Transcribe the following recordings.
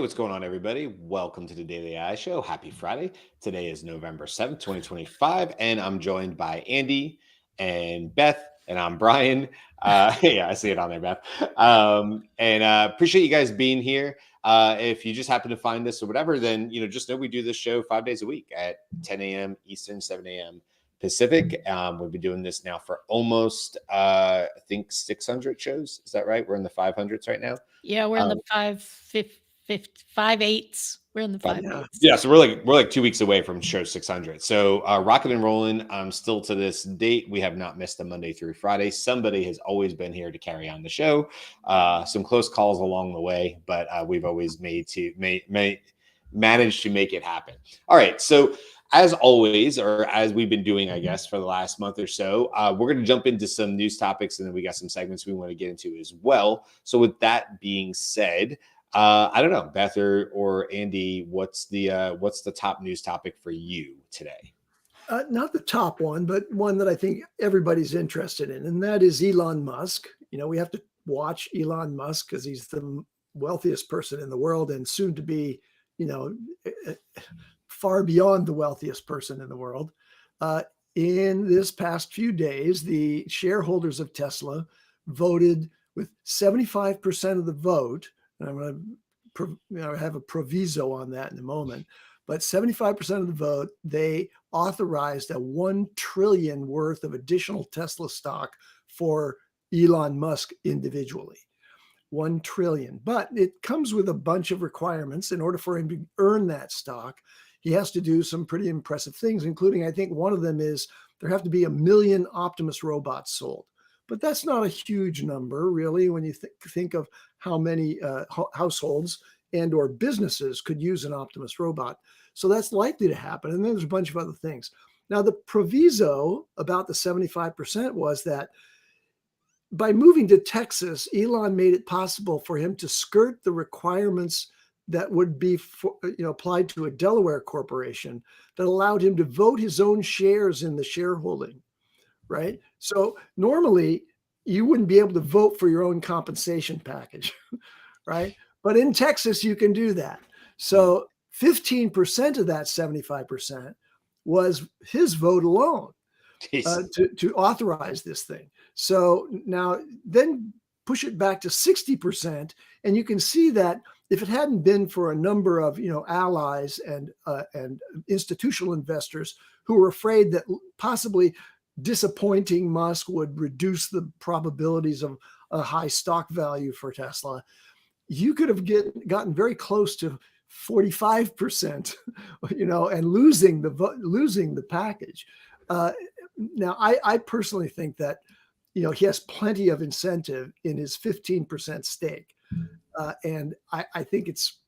What's going on, everybody? Welcome to the Daily AI Show. Happy Friday. Today is November 7th, 2025, and I'm joined by Andy and Beth, and I'm Brian. Yeah, I see it on there, Beth. Appreciate you guys being here. If you just happen to find this or whatever, then, just know we do this show 5 days a week at 10 a.m. Eastern, 7 a.m. Pacific. We've been doing this now for almost, I think, 600 shows. Is that right? We're in the 500s right now. Yeah, we're in the 5/8. We're in the 5/8. Yeah, so we're like 2 weeks away from show 600. So rocking and rolling. Still to this date, we have not missed a Monday through Friday. Somebody has always been here to carry on the show. Some close calls along the way, but we've always managed to make it happen. All right, so as always, or as we've been doing, I guess, for the last month or so, we're going to jump into some news topics, and then we got some segments we want to get into as well. So with that being said, I don't know, Beth or Andy, what's the top news topic for you today? Not the top one, but one that I think everybody's interested in, and that is Elon Musk. We have to watch Elon Musk because he's the wealthiest person in the world and soon to be, far beyond the wealthiest person in the world. In this past few days, the shareholders of Tesla voted with 75% of the vote. And I'm going to have a proviso on that in a moment. But 75% of the vote, they authorized a $1 trillion worth of additional Tesla stock for Elon Musk individually. 1 trillion. But it comes with a bunch of requirements. In order for him to earn that stock, he has to do some pretty impressive things, including, I think one of them is there have to be 1 million Optimus robots sold. But that's not a huge number, really, when you think of how many households and or businesses could use an Optimus robot. So that's likely to happen. And then there's a bunch of other things. Now, the proviso about the 75% was that by moving to Texas, Elon made it possible for him to skirt the requirements that would be applied to a Delaware corporation that allowed him to vote his own shares in the shareholding, right? So normally you wouldn't be able to vote for your own compensation package, right? But in Texas, you can do that. So 15% of that 75% was his vote alone to authorize this thing. So now then push it back to 60%, and you can see that if it hadn't been for a number of allies and institutional investors who were afraid that possibly disappointing Musk would reduce the probabilities of a high stock value for Tesla, you could have gotten very close to 45%, and losing the package. Now, I personally think that he has plenty of incentive in his 15% stake. And I think it's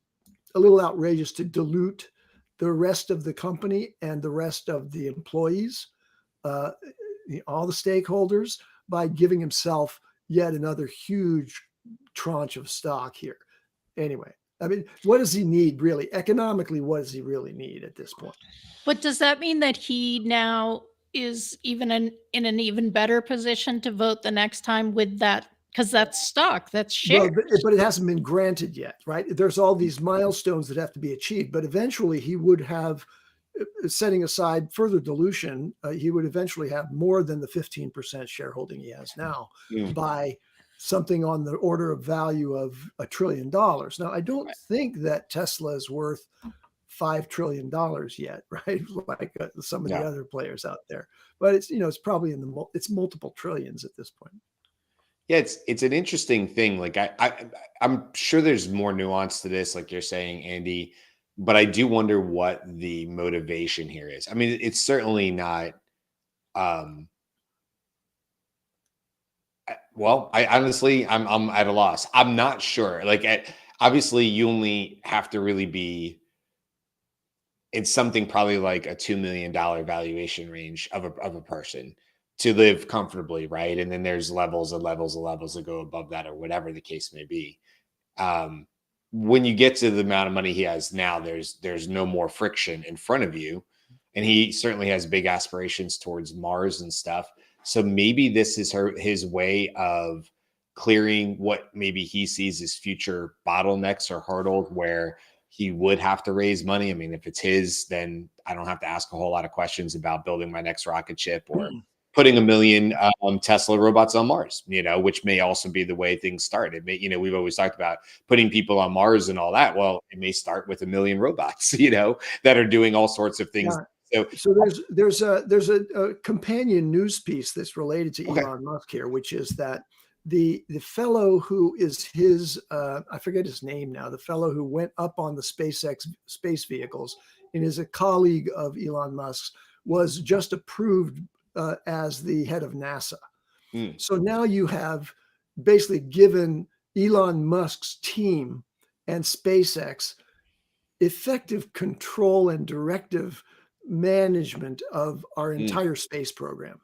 a little outrageous to dilute the rest of the company and the rest of the employees, all the stakeholders, by giving himself yet another huge tranche of stock here. Anyway, I mean, what does he need really? Economically, what does he really need at this point? But does that mean that he now is even in an even better position to vote the next time with that? Because that's stock, that's shares. Well, but it hasn't been granted yet, right? There's all these milestones that have to be achieved, but eventually he would have, setting aside further dilution, he would eventually have more than the 15% shareholding he has now by something on the order of value of $1 trillion. Now, I don't think that Tesla is worth $5 trillion yet, right? Like some of the other players out there, but it's probably it's multiple trillions at this point. Yeah, it's an interesting thing. Like I'm sure there's more nuance to this, like you're saying, Andy, but I do wonder what the motivation here is. I mean, it's certainly not. Well, I honestly, I'm at a loss. I'm not sure. Like, obviously, you only have to really be. It's something probably like a $2 million valuation range of a person to live comfortably, right? And then there's levels and levels and levels that go above that, or whatever the case may be. When you get to the amount of money he has now, there's no more friction in front of you, and he certainly has big aspirations towards Mars and stuff. So maybe this is his way of clearing what maybe he sees as future bottlenecks or hurdles where he would have to raise money. I mean, if it's his, then I don't have to ask a whole lot of questions about building my next rocket ship or putting 1 million Tesla robots on Mars, which may also be the way things start. It may, we've always talked about putting people on Mars and all that. Well, it may start with 1 million robots, that are doing all sorts of things. So there's a companion news piece that's related to Elon Musk here, which is that the fellow who is his I forget his name now, the fellow who went up on the SpaceX space vehicles and is a colleague of Elon Musk's, was just approved as the head of NASA. So now you have basically given Elon Musk's team and SpaceX effective control and directive management of our entire space program.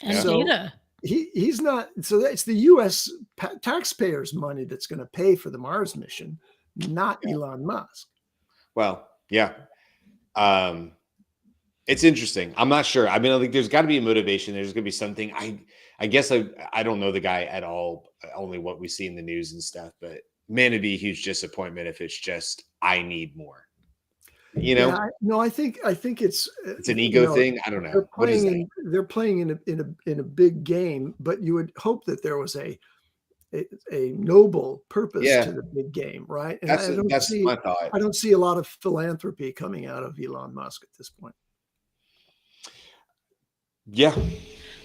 And data. He's not, so that's the US taxpayers' money that's going to pay for the Mars mission, not Elon Musk. Well, yeah. It's interesting. I'm not sure. I mean, I think there's got to be a motivation. There's going to be something. I guess I don't know the guy at all, only what we see in the news and stuff, but man, it'd be a huge disappointment if it's just, I need more. Yeah, no, I think it's an ego thing. I don't know. They're playing in a big game, but you would hope that there was a noble purpose to the big game, right? And that's my thought. I don't see a lot of philanthropy coming out of Elon Musk at this point. Yeah.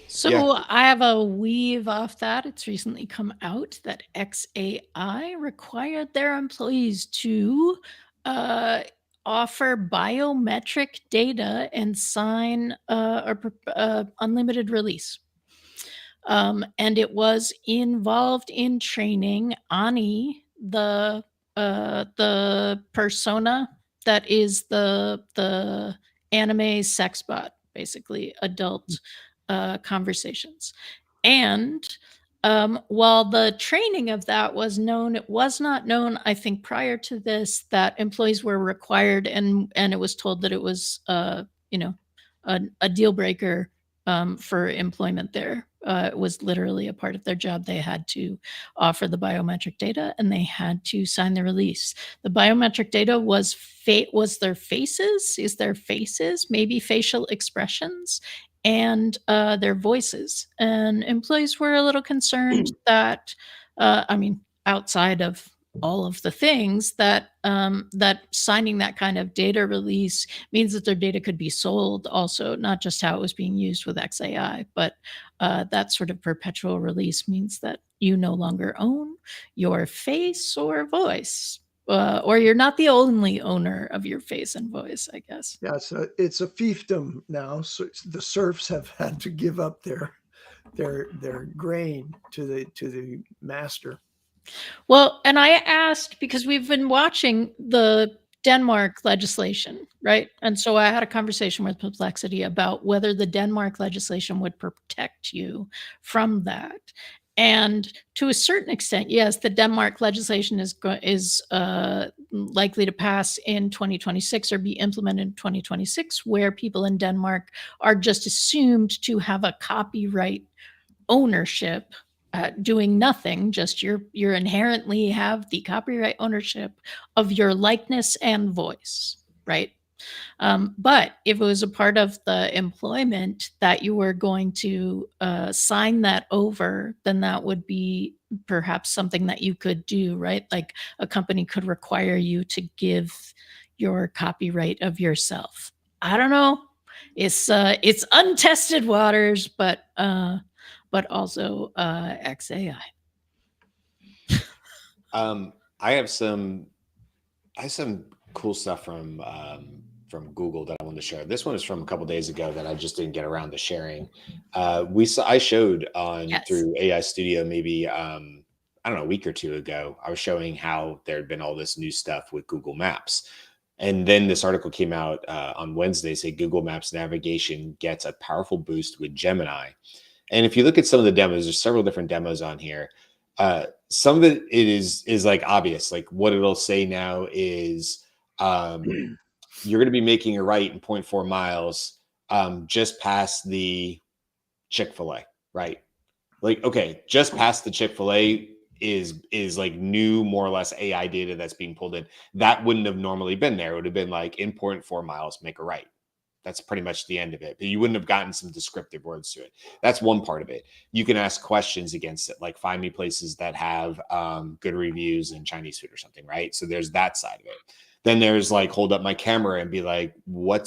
So I have a weave off that. It's recently come out that XAI required their employees to offer biometric data and sign unlimited release. And it was involved in training Ani, the persona that is the anime sex bot, basically adult conversations. And while the training of that was known, it was not known, I think, prior to this, that employees were required, and it was told that it was a deal breaker for employment there. It was literally a part of their job. They had to offer the biometric data and they had to sign the release. The biometric data was their faces, maybe facial expressions, and their voices. And employees were a little concerned that, outside of all of the things, that signing that kind of data release means that their data could be sold also, not just how it was being used with XAI, but that sort of perpetual release means that you no longer own your face or voice, or you're not the only owner of your face and voice, I guess. Yeah, it's a fiefdom now. So the serfs have had to give up their grain to the master. Well, and I asked, because we've been watching the Denmark legislation, right? And so I had a conversation with Perplexity about whether the Denmark legislation would protect you from that. And to a certain extent, yes, the Denmark legislation is likely to pass in 2026 or be implemented in 2026, where people in Denmark are just assumed to have a copyright ownership, doing nothing, just you inherently have the copyright ownership of your likeness and voice, right? But if it was a part of the employment that you were going to sign that over, then that would be perhaps something that you could do, right? Like a company could require you to give your copyright of yourself. I don't know. It's untested waters, but also XAI. I have some cool stuff from Google that I wanted to share. This one is from a couple days ago that I just didn't get around to sharing. I showed through AI Studio maybe I don't know, a week or two ago. I was showing how there had been all this new stuff with Google Maps. And then this article came out on Wednesday, say Google Maps navigation gets a powerful boost with Gemini. And if you look at some of the demos, there's several different demos on here. Some of it is like obvious. Like what it'll say now is you're going to be making a right in 0.4 miles just past the Chick-fil-A, right? Like, okay, just past the Chick-fil-A is like new, more or less AI data that's being pulled in. That wouldn't have normally been there. It would have been like in 0.4 miles, make a right. That's pretty much the end of it. But you wouldn't have gotten some descriptive words to it. That's one part of it. You can ask questions against it, like find me places that have good reviews in Chinese food or something, right? So there's that side of it. Then there's like hold up my camera and be like, what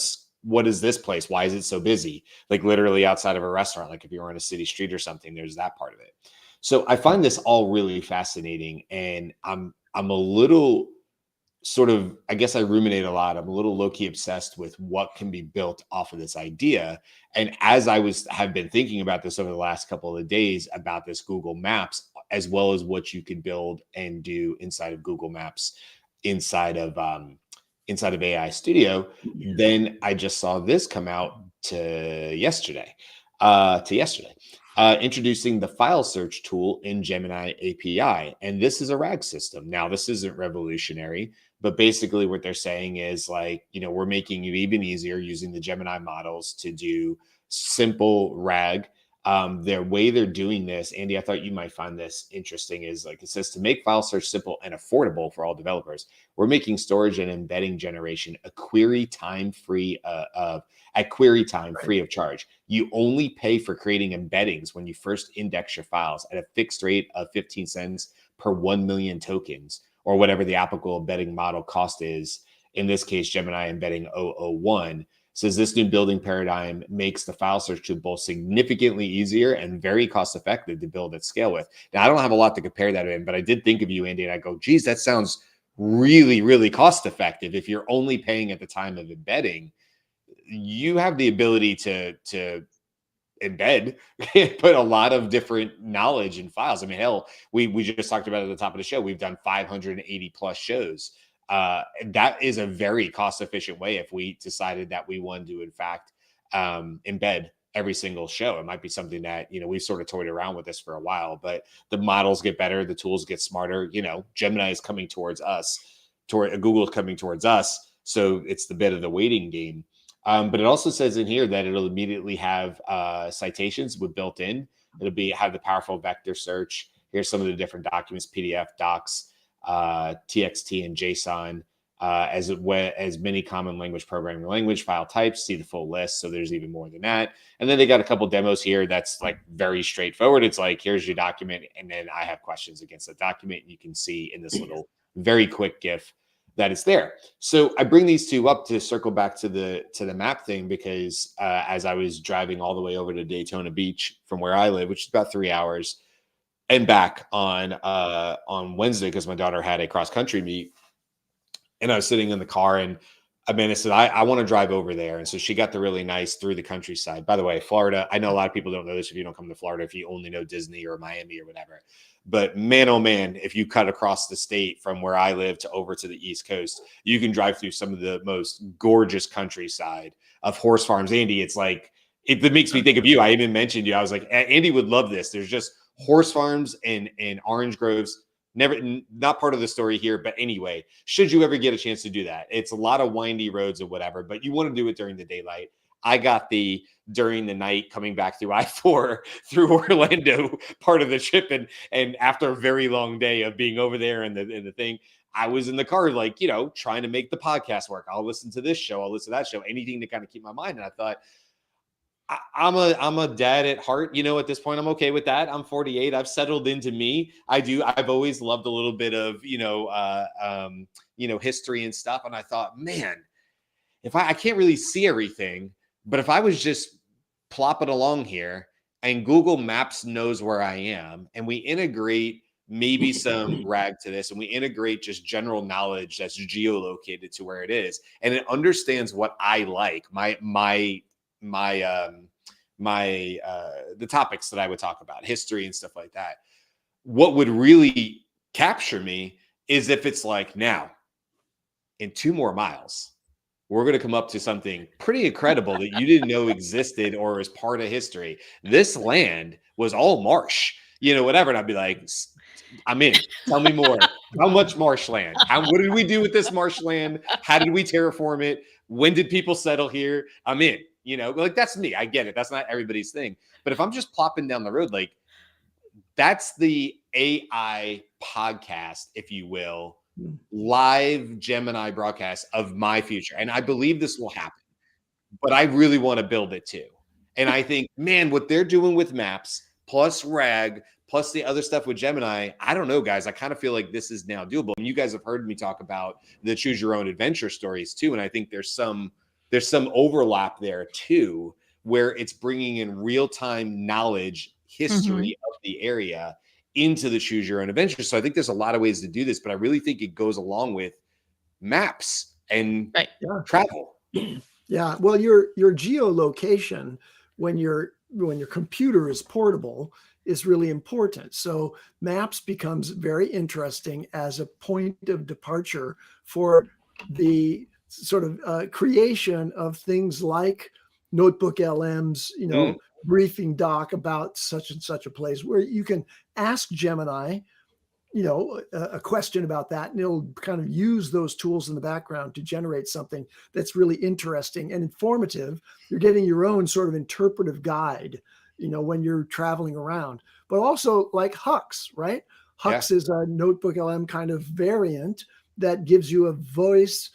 is this place? Why is it so busy? Like literally outside of a restaurant, like if you're on a city street or something, there's that part of it. So I find this all really fascinating, and I'm a little sort of, I guess I ruminate a lot. I'm a little low-key obsessed with what can be built off of this idea. And as have been thinking about this over the last couple of days about this Google Maps, as well as what you can build and do inside of Google Maps, inside of AI Studio, then I just saw this come out to yesterday. Introducing the file search tool in Gemini API. And this is a RAG system. Now, this isn't revolutionary, but basically what they're saying is like, we're making it even easier using the Gemini models to do simple RAG. Their way they're doing this, Andy, I thought you might find this interesting, is like it says to make file search simple and affordable for all developers, we're making storage and embedding generation a query time free free of charge. You only pay for creating embeddings when you first index your files at a fixed rate of 15 cents per 1 million tokens, or whatever the applicable embedding model cost is. In this case, Gemini embedding 001 says this new building paradigm makes the file search tool both significantly easier and very cost effective to build at scale with. Now, I don't have a lot to compare that in, but I did think of you, Andy, and I go, geez, that sounds really, really cost effective. If you're only paying at the time of embedding, you have the ability to embed, put a lot of different knowledge in files. I mean, hell, we just talked about it at the top of the show. We've done 580 plus shows. That is a very cost efficient way if we decided that we wanted to, in fact, embed every single show. It might be something that, we've sort of toyed around with this for a while, but the models get better, the tools get smarter. Gemini is coming towards us, Google is coming towards us. So it's the bit of the waiting game. But it also says in here that it'll immediately have citations with built in. It'll have the powerful vector search. Here's some of the different documents: PDF, docs, TXT, and JSON, as many common language programming language file types. See the full list. So there's even more than that. And then they got a couple demos here that's like very straightforward. It's like, here's your document, and then I have questions against the document. You can see in this little very quick GIF that it's there. So I bring these two up to circle back to the map thing, because as I was driving all the way over to Daytona Beach from where I live, which is about 3 hours, and back on Wednesday, because my daughter had a cross country meet, and I was sitting in the car, and Amanda said, I want to drive over there. And so she got the really nice through the countryside. By the way, Florida, I know a lot of people don't know this if you don't come to Florida, if you only know Disney or Miami or whatever. But man, oh man, if you cut across the state from where I live to over to the East Coast, you can drive through some of the most gorgeous countryside of horse farms. Andy, it's like, it makes me think of you. I even mentioned you. I was like, Andy would love this. There's just horse farms and orange groves. Not part of the story here, but anyway, should you ever get a chance to do that, it's a lot of windy roads or whatever, but you want to do it during the daylight. I got the during the night coming back through I-4 through Orlando part of the trip, and after a very long day of being over there and the thing, I was in the car like, trying to make the podcast work. I'll listen to this show, I'll listen to that show, anything to kind of keep my mind. And I thought, I'm a dad at heart, at this point. I'm okay with that. I'm 48. I've settled into me. I've always loved a little bit of, history and stuff. And I thought, man, if I can't really see everything, but if I was just plopping along here and Google Maps knows where I am, and we integrate maybe some RAG to this, and we integrate just general knowledge that's geolocated to where it is, and it understands what I like, the topics that I would talk about, history and stuff like that. What would really capture me is if it's like, now in 2 more miles, we're going to come up to something pretty incredible that you didn't know existed or was part of history. This land was all marsh, whatever. And I'd be like, I'm in. Tell me more. How much marshland? What did we do with this marshland? How did we terraform it? When did people settle here? I'm in. Like, that's me. I get it. That's not everybody's thing. But if I'm just plopping down the road, like, that's the AI podcast, if you will, live Gemini broadcast of my future. And I believe this will happen, but I really want to build it too. And I think, man, what they're doing with maps plus RAG plus the other stuff with Gemini, I don't know, guys. I kind of feel like this is now doable. And you guys have heard me talk about the choose your own adventure stories too. And I think there's some overlap there too, where it's bringing in real-time knowledge, history of the area into the choose your own adventure. So I think there's a lot of ways to do this, but I really think it goes along with maps and travel. Yeah. Well, your geolocation when your computer is portable is really important. So maps becomes very interesting as a point of departure for the sort of creation of things like notebook LMs, briefing doc about such and such a place, where you can ask Gemini, a question about that, and it'll kind of use those tools in the background to generate something that's really interesting and informative. You're getting your own sort of interpretive guide, when you're traveling around. But also like Hux, right? Hux is a notebook LM kind of variant that gives you a voice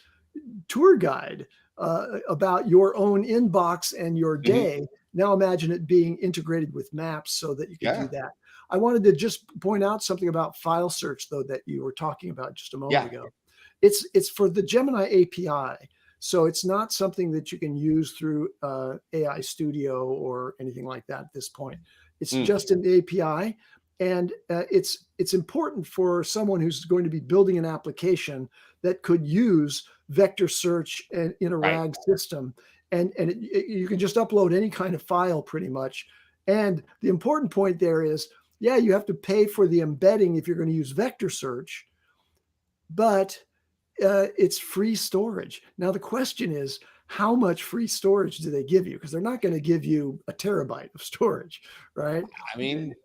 tour guide about your own inbox and your day. Now imagine it being integrated with maps so that you can do that. I wanted to just point out something about file search, though, that you were talking about just a moment ago. It's for the Gemini API. So it's not something that you can use through AI Studio or anything like that at this point. It's just an API. And it's important for someone who's going to be building an application that could use vector search and in a RAG system. And you can just upload any kind of file pretty much. And the important point there is, you have to pay for the embedding if you're going to use vector search, but it's free storage. Now, the question is, how much free storage do they give you? Because they're not going to give you a terabyte of storage, right? I mean,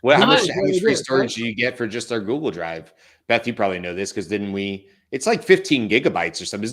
well, how much free storage do you get for just our Google Drive? Beth, you probably know this because it's like 15 gigabytes or something.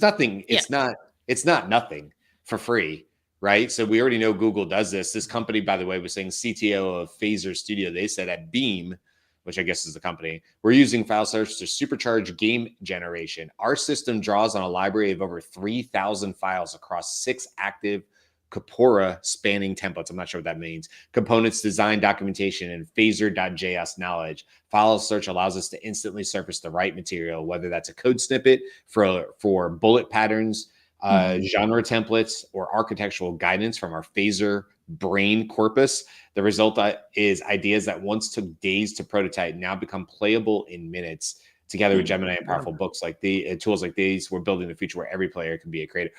It's nothing. It's not nothing for free. Right. So we already know Google does this. This company, by the way, was saying CTO of Phaser Studio. They said at Beam, which I guess is the company, we're using file search to supercharge game generation. Our system draws on a library of over 3,000 files across 6 active Corpora spanning templates. I'm not sure what that means. Components, design, documentation, and Phaser.js knowledge. File search allows us to instantly surface the right material, whether that's a code snippet for bullet patterns, genre templates, or architectural guidance from our Phaser brain corpus. The result is ideas that once took days to prototype now become playable in minutes. Together with Gemini and powerful tools like these, we're building a future where every player can be a creator.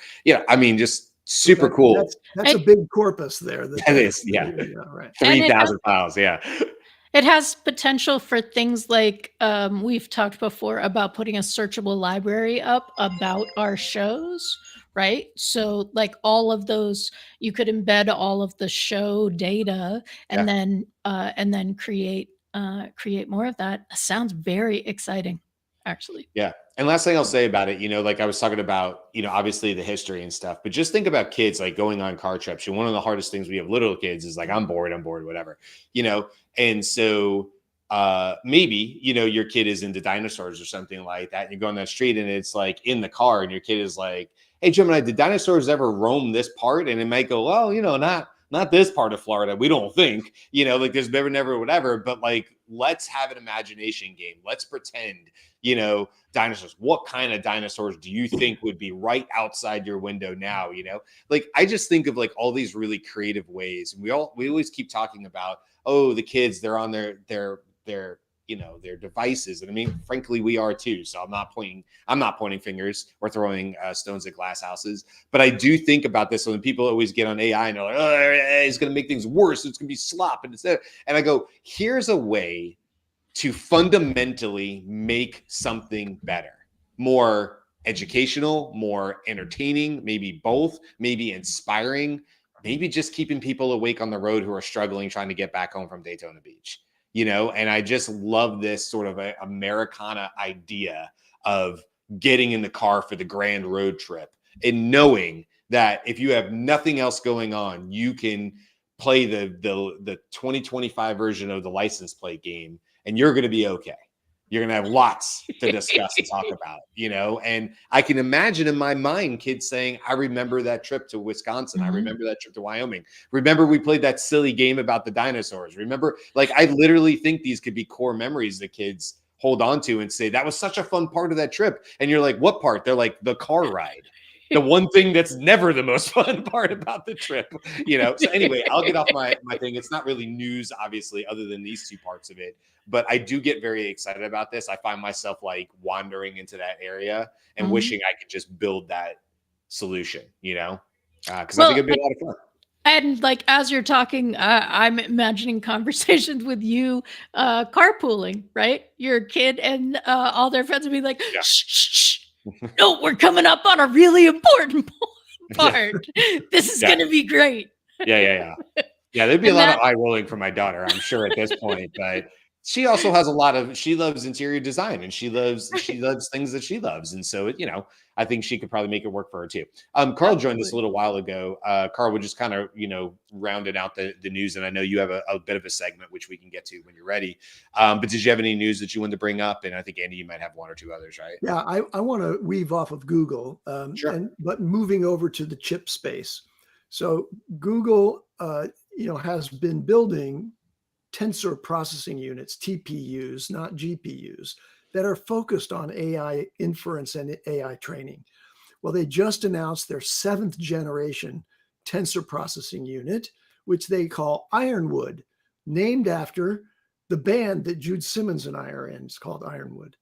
I mean, just super cool. That's a big corpus there. That is, right. 3,000 files, It has potential for things like we've talked before about putting a searchable library up about our shows, right? So like all of those, you could embed all of the show data and then create more of that. Sounds very exciting, actually. Yeah. And last thing I'll say about it, like I was talking about, obviously the history and stuff, but just think about kids like going on car trips. One of the hardest things we have little kids is like, I'm bored, whatever, And so maybe, your kid is into dinosaurs or something like that. And you go on that street and it's like in the car and your kid is like, hey, Gemini, did dinosaurs ever roam this part? And it might go, well, not this part of Florida. We don't think, like there's never, whatever. But like, let's have an imagination game. Let's pretend, dinosaurs. What kind of dinosaurs do you think would be right outside your window now? Like I just think of like all these really creative ways. And we always keep talking about, the kids, they're on their devices. And I mean, frankly, we are too. So I'm not pointing fingers or throwing stones at glass houses. But I do think about this when people always get on AI and they're like, it's going to make things worse. It's going to be slop. And I go, here's a way to fundamentally make something better, more educational, more entertaining, maybe both, maybe inspiring, maybe just keeping people awake on the road who are struggling, trying to get back home from Daytona Beach. And I just love this sort of Americana idea of getting in the car for the grand road trip and knowing that if you have nothing else going on, you can play the 2025 version of the license plate game, and you're going to be okay. You're going to have lots to discuss and talk about, and I can imagine in my mind kids saying, I remember that trip to Wisconsin. I remember that trip to Wyoming. Remember we played that silly game about the dinosaurs. Remember, like, I literally think these could be core memories that kids hold on to and say, that was such a fun part of that trip. And you're like, what part? They're like, the car ride. The one thing that's never the most fun part about the trip, So anyway, I'll get off my thing. It's not really news, obviously, other than these two parts of it. But I do get very excited about this. I find myself like wandering into that area and wishing I could just build that solution, because I think it'd be a lot of fun. And like, as you're talking, I'm imagining conversations with you carpooling, right? Your kid and all their friends would be like, shh, shh, shh. No, we're coming up on a really important part. This is going to be great. Yeah, there'd be a lot of eye rolling for my daughter, I'm sure, at this point. But she also has she loves interior design, and she loves things that she loves. And so, I think she could probably make it work for her too. Carl joined us a little while ago. Carl, would just kind of, rounding out the news. And I know you have a bit of a segment, which we can get to when you're ready. But did you have any news that you wanted to bring up? And I think, Andy, you might have one or two others, right? Yeah, I want to weave off of Google, Sure. but moving over to the chip space. So Google, has been building tensor processing units, TPUs, not GPUs, that are focused on AI inference and AI training. Well, they just announced their 7th generation tensor processing unit, which they call Ironwood, named after the band that Jude Simmons and I are in. It's called Ironwood.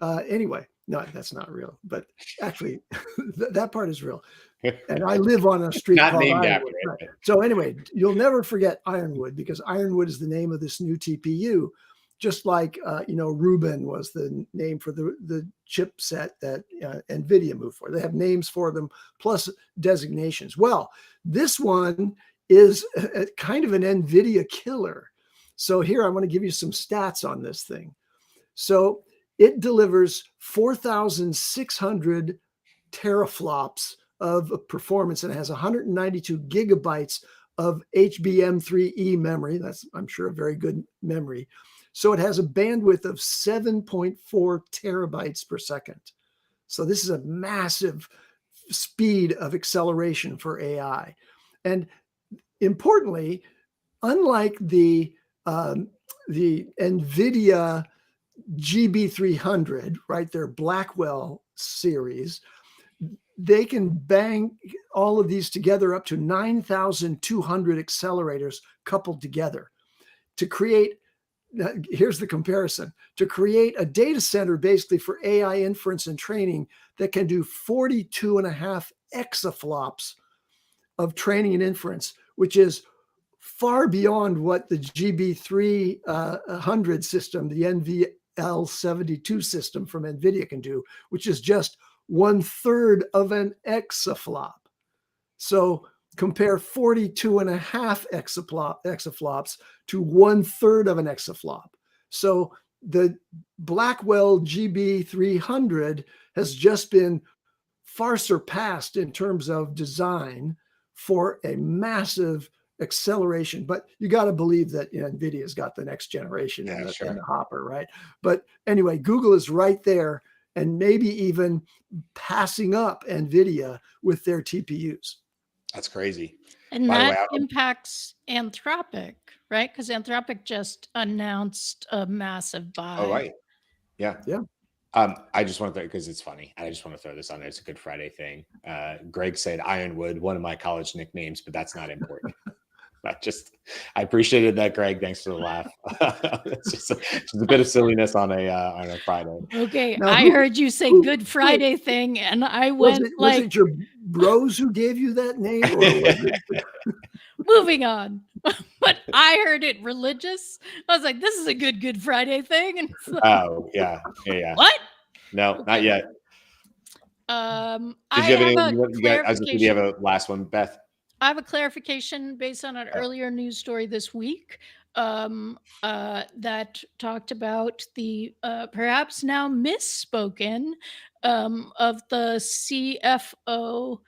Anyway, no, that's not real, but actually that part is real. And I live on a street Not called named Ironwood. after it. So anyway, you'll never forget Ironwood, because Ironwood is the name of this new TPU, just like Rubin was the name for the chipset that NVIDIA moved for. They have names for them plus designations. Well, this one is a kind of an NVIDIA killer. So here I want to give you some stats on this thing. So it delivers 4,600 teraflops of performance, and it has 192 gigabytes of HBM3E memory. That's, I'm sure, a very good memory. So it has a bandwidth of 7.4 terabytes per second. So this is a massive speed of acceleration for AI. And importantly, unlike the NVIDIA GB300, right, their Blackwell series, they can bang all of these together up to 9,200 accelerators coupled together to create, here's the comparison, to create a data center basically for AI inference and training that can do 42.5 exaflops of training and inference, which is far beyond what the GB300 system, the NVL72 system from NVIDIA can do, which is just 1/3 of an exaflop. So compare 42.5 exaflops to 1/3 of an exaflop. So the Blackwell GB300 has just been far surpassed in terms of design for a massive acceleration. But you got to believe that NVIDIA's got the next generation in the hopper, right? But anyway, Google is right there, and maybe even passing up NVIDIA with their TPUs. That's crazy. And that impacts Anthropic, right? Because Anthropic just announced a massive buy. Oh, right. Yeah. Yeah. I just want to throw, because it's funny, I just want to throw this on there. It's a Good Friday thing. Greg said Ironwood, one of my college nicknames, but that's not important. I appreciated that, Greg. Thanks for the laugh. It's just a bit of silliness on a Friday. Okay, now, I heard you say Good Friday thing, and I went was it your bros who gave you that name? Or was it... Moving on. But I heard it religious. I was like, this is a Good Friday thing. And like, oh, yeah. What? No, not yet. Do you have a last one, Beth? I have a clarification based on an earlier news story this week that talked about the perhaps now misspoken of the CFO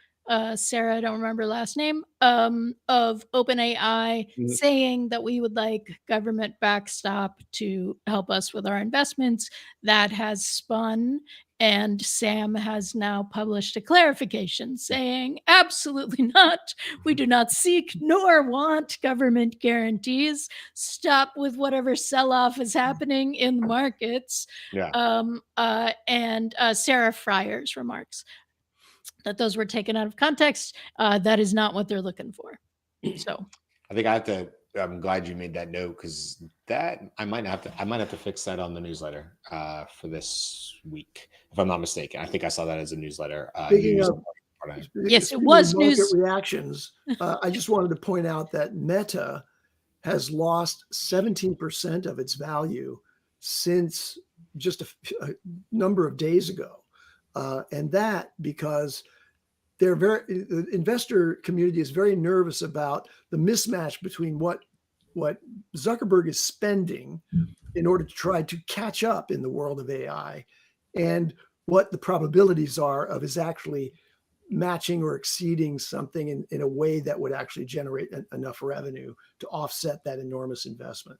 Sarah, I don't remember last name, of OpenAI saying that we would like government backstop to help us with our investments. That has spun, and Sam has now published a clarification saying, absolutely not. We do not seek nor want government guarantees. Stop with whatever sell-off is happening in the markets. Yeah. And Sarah Fryer's remarks that those were taken out of context. That is not what they're looking for. So I think I have to. I'm glad you made that note, because that I might have to fix that on the newsletter for this week, if I'm not mistaken. I think I saw that as a newsletter. Yes, it was market news reactions. I just wanted to point out that Meta has lost 17% of its value since just a number of days ago. And that because the investor community is very nervous about the mismatch between what Zuckerberg is spending in order to try to catch up in the world of AI and what the probabilities are of his actually matching or exceeding something in a way that would actually generate enough revenue to offset that enormous investment.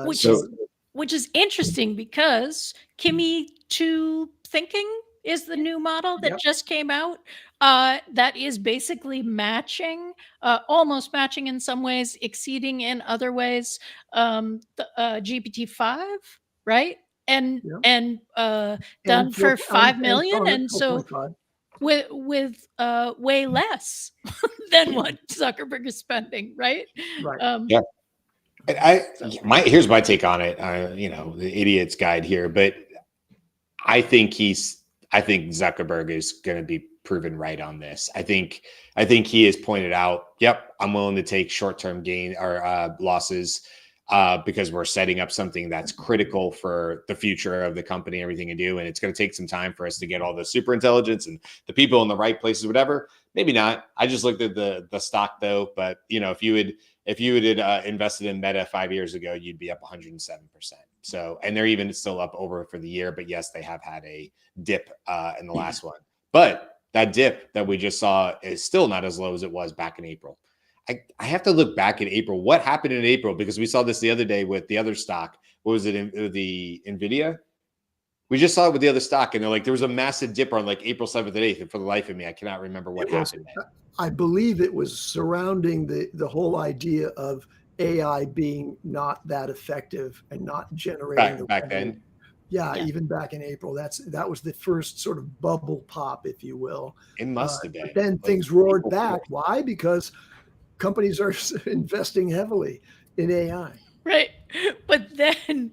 Which is interesting, because Kimi 2 thinking is the new model that just came out, that is basically matching, almost matching in some ways, exceeding in other ways, the GPT-5, right? And done for 5 million, and so with way less than what Zuckerberg is spending, right? Right. Yeah. And here's my take on it. The idiot's guide here, but I think Zuckerberg is going to be proven right on this. I think he has pointed out, yep, I'm willing to take short-term gain or losses because we're setting up something that's critical for the future of the company, everything you do. And it's going to take some time for us to get all the super intelligence and the people in the right places, whatever. Maybe not. I just looked at the stock though. But if you had invested in Meta 5 years ago, you'd be up 107%. So, and they're even still up over for the year, but yes, they have had a dip in the last one, but that dip that we just saw is still not as low as it was back in April. I have to look back in April. What happened in April? Because we saw this the other day with the other stock. What was it? The NVIDIA? We just saw it with the other stock, and they're like, there was a massive dip on like April 7th and 8th. And for the life of me, I cannot remember what happened. I believe it was surrounding the whole idea of AI being not that effective and not generating back then. Yeah, even back in April, that was the first sort of bubble pop, if you will. It must have been. But then things roared back. Why? Because companies are investing heavily in AI. Right. But then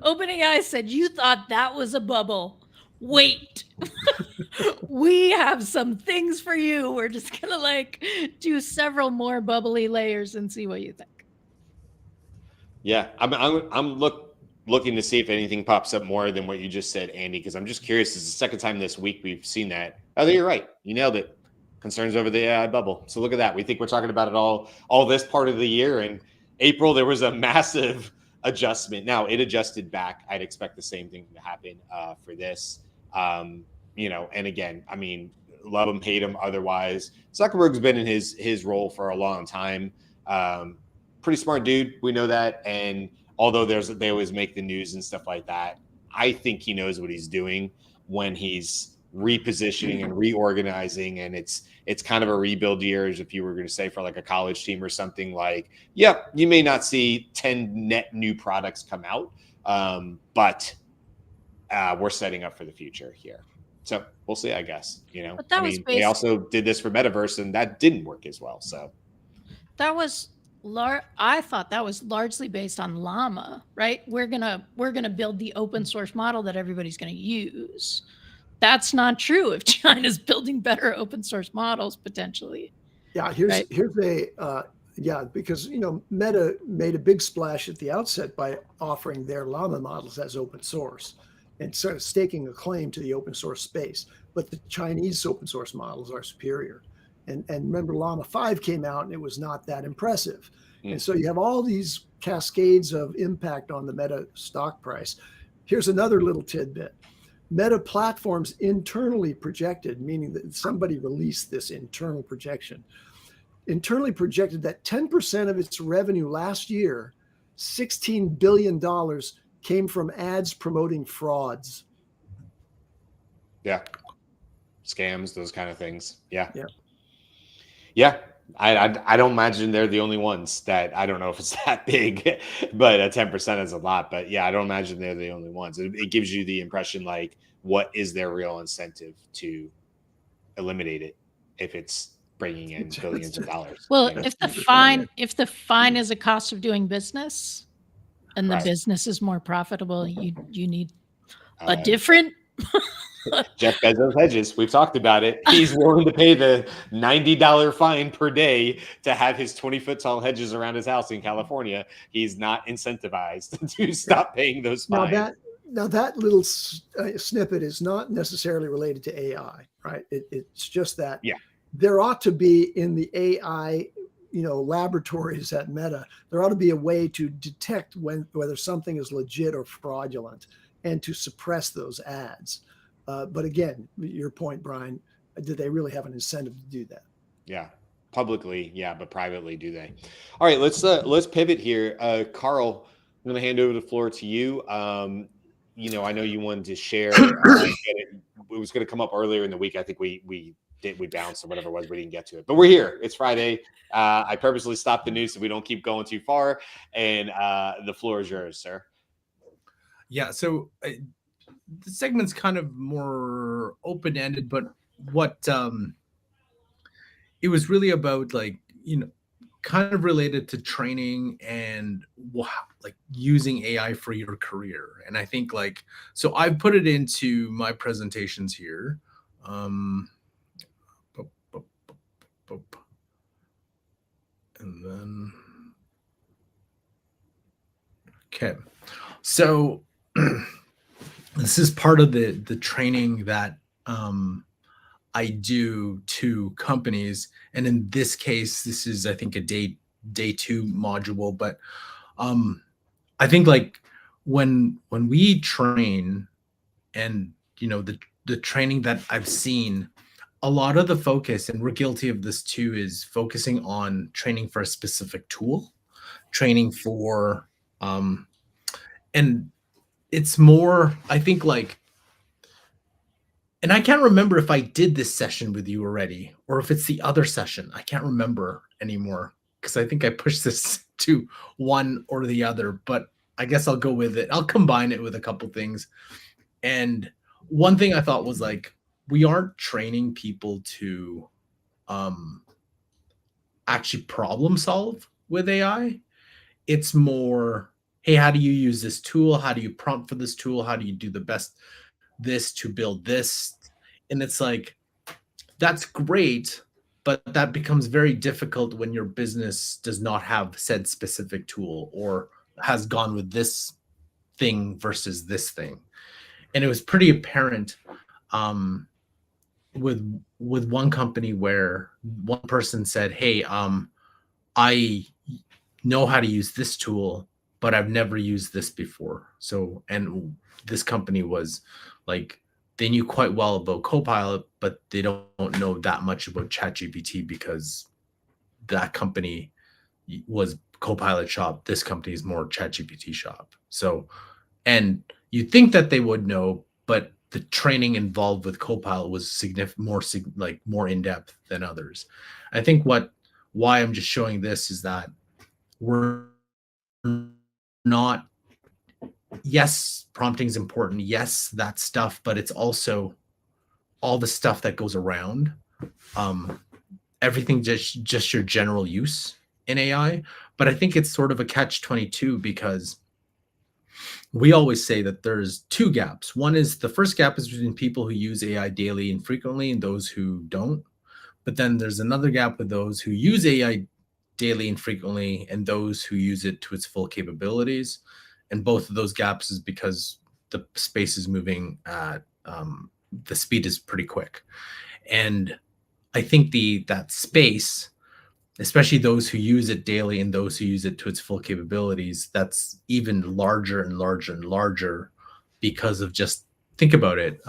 OpenAI said, you thought that was a bubble. Wait, we have some things for you. We're just going to do several more bubbly layers and see what you think. Yeah, I'm looking to see if anything pops up more than what you just said, Andy, because I'm just curious. It's the second time this week we've seen that. Oh, you're right. You nailed it. Concerns over the AI bubble. So look at that. We think we're talking about it all this part of the year. And April, there was a massive adjustment. Now it adjusted back. I'd expect the same thing to happen for this. And again, I mean, love him, hate him. Otherwise, Zuckerberg's been in his role for a long time. Pretty smart dude. We know that. And although they always make the news and stuff like that, I think he knows what he's doing when he's repositioning and reorganizing, and it's kind of a rebuild year, as if you were going to say for like a college team or something. Like, yep, you may not see 10 net new products come out, but we're setting up for the future here. So we'll see, I guess. They also did this for Metaverse, and that didn't work as well. So that was I thought that was largely based on Llama, right? We're gonna build the open source model that everybody's going to use. That's not true if China's building better open source models potentially. Yeah, here's because Meta made a big splash at the outset by offering their Llama models as open source and sort of staking a claim to the open source space. But the Chinese open source models are superior. And remember, Llama 5 came out and it was not that impressive. And so you have all these cascades of impact on the Meta stock price. Here's another little tidbit. Meta Platforms internally projected, meaning that somebody released this internal projection, internally projected that 10% of its revenue last year, $16 billion, came from ads promoting frauds. Yeah. Scams, those kind of things. Yeah. Yeah. Yeah. I don't imagine they're the only ones that, I don't know if it's that big, but 10% is a lot. But yeah, I don't imagine they're the only ones. It gives you the impression like, what is their real incentive to eliminate it if it's bringing in billions of dollars? Well, you know? if the fine is a cost of doing business, and the Right. business is more profitable, you need a Uh, different. Jeff Bezos hedges. We've talked about it. He's willing to pay the $90 fine per day to have his 20-foot tall hedges around his house in California. He's not incentivized to stop paying those fines. Now that little snippet is not necessarily related to AI, right? It's just that there ought to be in the AI, laboratories at Meta, there ought to be a way to detect whether something is legit or fraudulent and to suppress those ads. But again, your point, Brian, did they really have an incentive to do that? Yeah, publicly, yeah, but privately, do they? All right, let's pivot here. Karl, I'm going to hand over the floor to you. I know you wanted to share. It was going to come up earlier in the week. I think we bounced or whatever it was. We didn't get to it, but we're here. It's Friday. I purposely stopped the news so we don't keep going too far. And the floor is yours, sir. Yeah. So the segment's kind of more open-ended, but what it was really about, like, kind of related to training and like using AI for your career. And I think, like, so I put it into my presentations here. And then, okay. So this is part of the training that I do to companies, and in this case, this is, I think, a day 2 module. But I think, like, when we train, and the training that I've seen, a lot of the focus, and we're guilty of this too, is focusing on training for a specific tool, training for and it's more, I think, like, and I can't remember if I did this session with you already or if it's the other session. I can't remember anymore because I think I pushed this to one or the other, but I guess I'll go with it. I'll combine it with a couple things. And one thing I thought was, like, we aren't training people to actually problem solve with AI. It's more, hey, how do you use this tool? How do you prompt for this tool? How do you do the best this to build this? And it's like, that's great, but that becomes very difficult when your business does not have said specific tool or has gone with this thing versus this thing. And it was pretty apparent with one company where one person said, hey, I know how to use this tool, but I've never used this before. So, and this company was like, they knew quite well about Copilot, but they don't know that much about ChatGPT because that company was Copilot shop. This company is more ChatGPT shop. So, and you think that they would know, but the training involved with Copilot was more in depth than others. I think why I'm just showing this is that we're not, yes, prompting is important. Yes, that stuff, but it's also all the stuff that goes around. Everything just your general use in AI. But I think it's sort of a catch-22 because we always say that there's two gaps. One is, the first gap is between people who use AI daily and frequently and those who don't. But then there's another gap with those who use AI daily and frequently and those who use it to its full capabilities. And both of those gaps is because the space is moving at the speed is pretty quick. And I think that space, especially those who use it daily and those who use it to its full capabilities, that's even larger and larger and larger because of just think about it.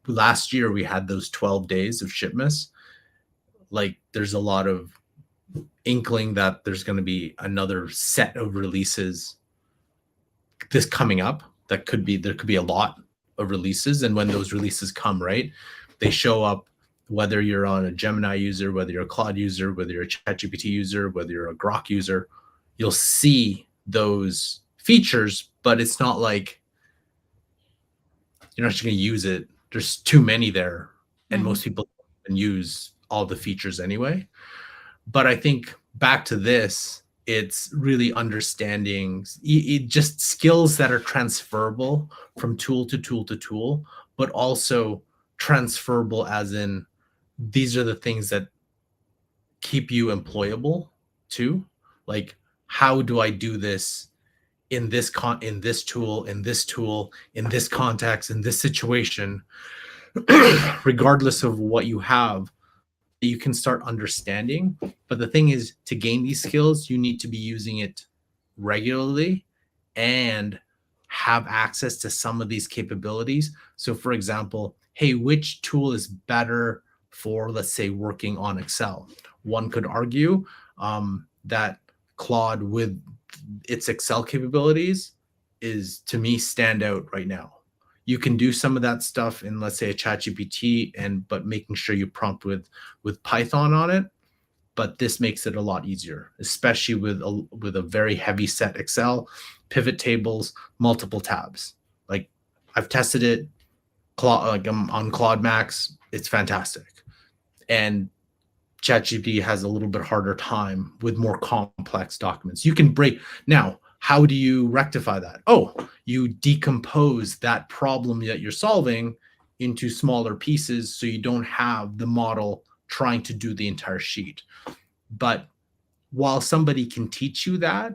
Last year we had those 12 days of shipments. Like there's a lot of inkling that there's going to be another set of releases this coming up. There could be a lot of releases, and when those releases come, right, they show up whether you're on a Gemini user, whether you're a Claude user, whether you're a ChatGPT user, whether you're a Grok user, you'll see those features, but it's not like you're not just going to use it. There's too many there, and most people don't use all the features anyway. But I think back to this, it's really understanding just skills that are transferable from tool to tool to tool, but also transferable as in these are the things that keep you employable too. Like, how do I do this in this in this tool, in this context, in this situation, regardless of what you have, you can start understanding. But the thing is, to gain these skills, you need to be using it regularly and have access to some of these capabilities. So for example, hey, which tool is better for, let's say, working on Excel? One could argue that Claude with its Excel capabilities is, to me, stand out right now. You can do some of that stuff in, let's say, a ChatGPT, but making sure you prompt with Python on it. But this makes it a lot easier, especially with a very heavy set Excel, pivot tables, multiple tabs. Like, I've tested it, like I'm on Claude Max, it's fantastic. And ChatGPT has a little bit harder time with more complex documents. You can break now. How do you rectify that? Oh, you decompose that problem that you're solving into smaller pieces so you don't have the model trying to do the entire sheet. But while somebody can teach you that,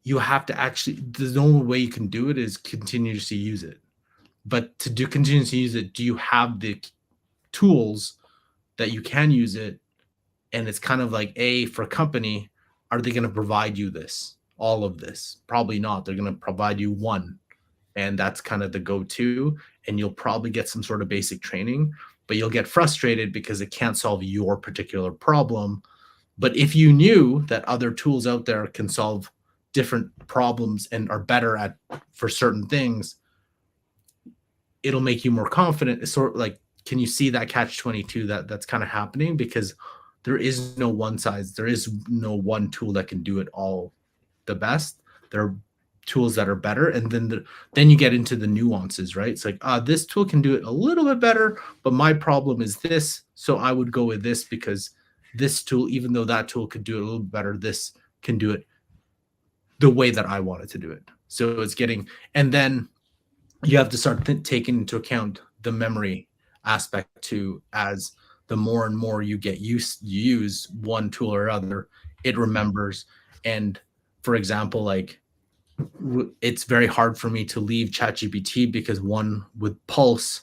you have to actually, the only way you can do it is continuously use it. But to continuously use it, do you have the tools that you can use it? And it's kind of like, for a company, are they going to provide you this? All of this? Probably not. They're going to provide you one, and that's kind of the go-to, and you'll probably get some sort of basic training, but you'll get frustrated because it can't solve your particular problem. But if you knew that other tools out there can solve different problems and are better for certain things, it'll make you more confident. It's sort of like, can you see that catch-22 that's kind of happening? Because there is no one size, there is no one tool that can do it all the best. There are tools that are better, and then you get into the nuances, right? It's like, this tool can do it a little bit better, but my problem is this, so I would go with this because this tool, even though that tool could do it a little bit better, this can do it the way that I wanted to do it. So it's getting, and then you have to start taking into account the memory aspect too, as the more and more you use one tool or other, it remembers. And for example, like, it's very hard for me to leave ChatGPT because one, with Pulse,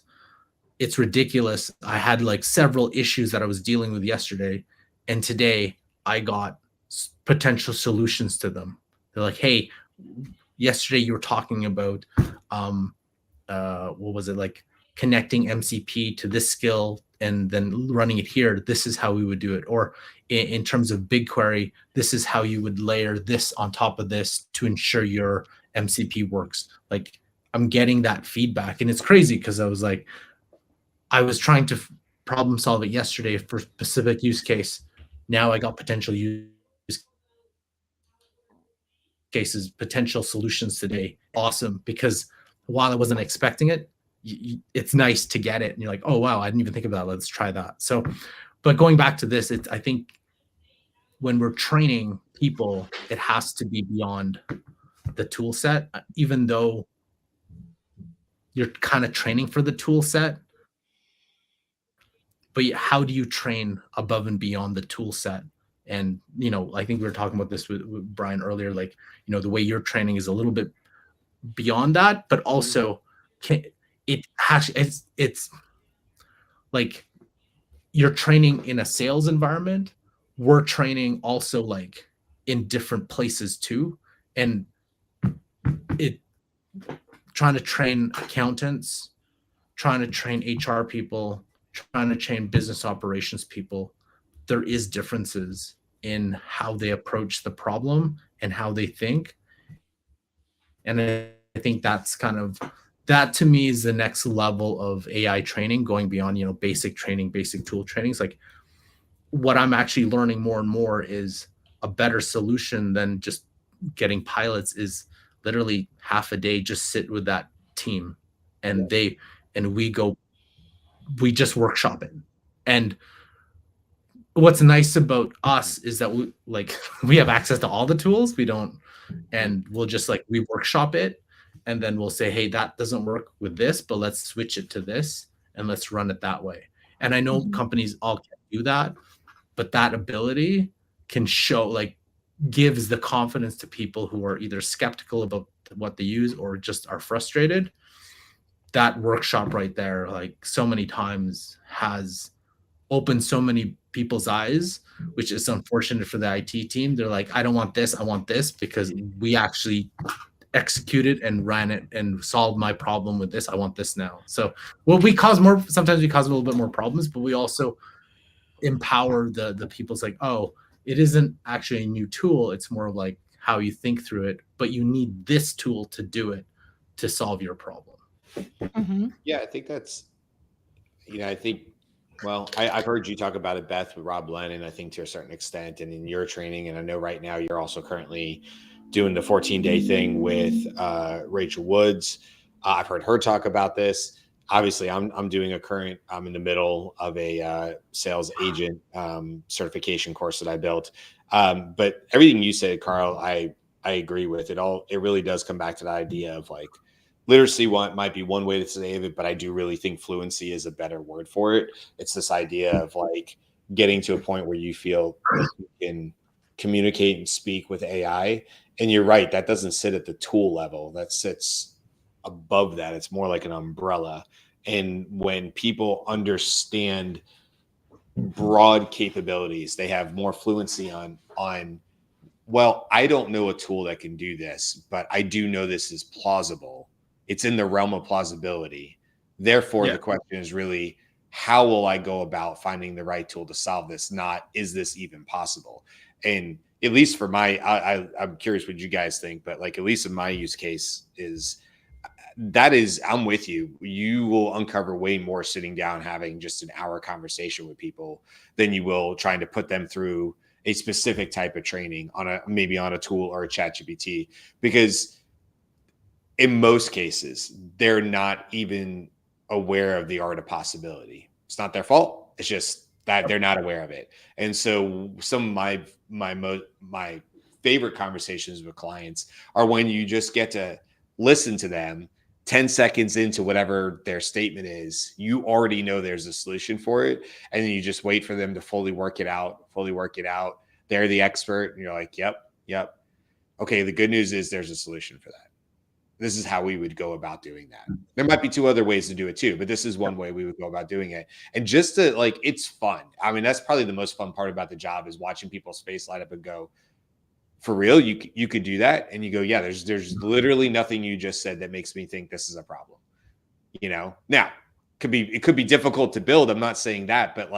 it's ridiculous. I had like several issues that I was dealing with yesterday, and today I got potential solutions to them. They're like, hey, yesterday you were talking about what was it, like connecting MCP to this skill and then running it here. This is how we would do it. Or in terms of BigQuery, this is how you would layer this on top of this to ensure your MCP works. Like, I'm getting that feedback, and it's crazy because I was trying to problem solve it yesterday for specific use case. Now I got potential use cases, potential solutions today. Awesome. Because while I wasn't expecting it, it's nice to get it. And you're like, oh, wow, I didn't even think about that. Let's try that. So, but going back to this, I think when we're training people, it has to be beyond the tool set, even though you're kind of training for the tool set. But how do you train above and beyond the tool set? And, I think we were talking about this with Brian earlier, like, the way you're training is a little bit beyond that, but also it's like you're training in a sales environment. We're training also like in different places too. And trying to train accountants trying to train HR people, trying to train business operations people, there is differences in how they approach the problem and how they think. And I think that's kind of, that to me is the next level of AI training, going beyond, basic training, basic tool trainings. Like, what I'm actually learning more and more is a better solution than just getting pilots is literally half a day, just sit with that team and we just workshop it. And what's nice about us is that we have access to all the tools. And we'll just we workshop it, and then we'll say, hey, that doesn't work with this, but let's switch it to this and let's run it that way. And I know companies all can't do that, but that ability can show, gives the confidence to people who are either skeptical about what they use or just are frustrated. That workshop right there, so many times has opened so many people's eyes, which is unfortunate for the IT team. They're like, I don't want this, I want this, because we actually executed and ran it and solved my problem with this. I want this now. So sometimes we cause a little bit more problems, but we also empower the people's oh, it isn't actually a new tool. It's more of how you think through it, but you need this tool to do it to solve your problem. Yeah, I think that's, I've heard you talk about it, Beth, with Rob Lennon, I think to a certain extent, and in your training. And I know right now you're also currently doing the 14-day thing with Rachel Woods. I've heard her talk about this. Obviously, I'm doing I'm in the middle of a sales agent certification course that I built. But everything you said, Karl, I agree with it all. It really does come back to the idea of literacy might be one way to say it, but I do really think fluency is a better word for it. It's this idea of getting to a point where you feel like you can communicate and speak with AI. And you're right, that doesn't sit at the tool level. That sits above that. It's more like an umbrella. And when people understand broad capabilities, they have more fluency on, well, I don't know a tool that can do this, but I do know this is plausible. It's in the realm of plausibility. Therefore, the question is really, how will I go about finding the right tool to solve this? Not, is this even possible? And at least for I'm curious what you guys think, but at least in my use case I'm with you. You will uncover way more sitting down, having just an hour conversation with people than you will trying to put them through a specific type of training maybe on a tool or a ChatGPT, because in most cases, they're not even aware of the art of possibility. It's not their fault. It's just that they're not aware of it. And so some of my favorite conversations with clients are when you just get to listen to them 10 seconds into whatever their statement is. You already know there's a solution for it. And then you just wait for them to fully work it out. They're the expert. And you're like, yep. Okay, the good news is there's a solution for that. This is how we would go about doing that. There might be two other ways to do it too, but this is one way we would go about doing it. And just to it's fun. I mean, that's probably the most fun part about the job, is watching people's face light up and go, for real, you could do that? And you go, yeah, there's literally nothing you just said that makes me think this is a problem. Now it could be difficult to build. I'm not saying that, but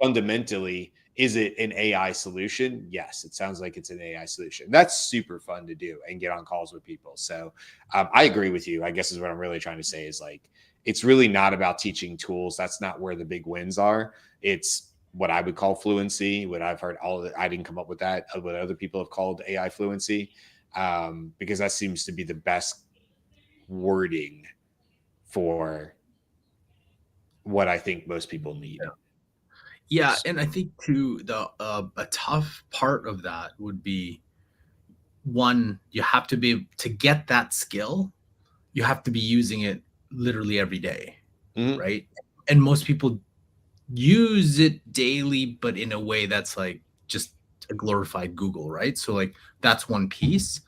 fundamentally, is it an AI solution? Yes, it sounds like it's an AI solution. That's super fun to do and get on calls with people. So I agree with you, I guess, is what I'm really trying to say, is it's really not about teaching tools. That's not where the big wins are. It's what I would call fluency, what I've heard I didn't come up with that, what other people have called AI fluency, because that seems to be the best wording for what I think most people need. Yeah, and I think too, a tough part of that would be, one, you have to be to get that skill, you have to be using it literally every day, right? And most people use it daily, but in a way that's just a glorified Google, right? So that's one piece.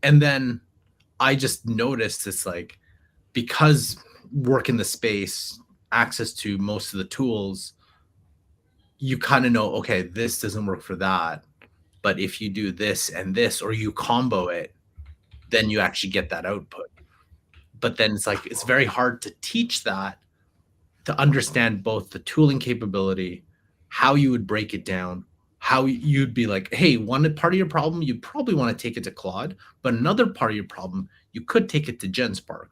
And then I just noticed it's because work in the space, access to most of the tools, you kind of know, okay, this doesn't work for that, but if you do this and this, or you combo it, then you actually get that output. But then it's very hard to teach that to understand both the tooling capability, how you would break it down, how you'd be like, hey, one part of your problem, you probably want to take it to Claude, but another part of your problem, you could take it to GenSpark.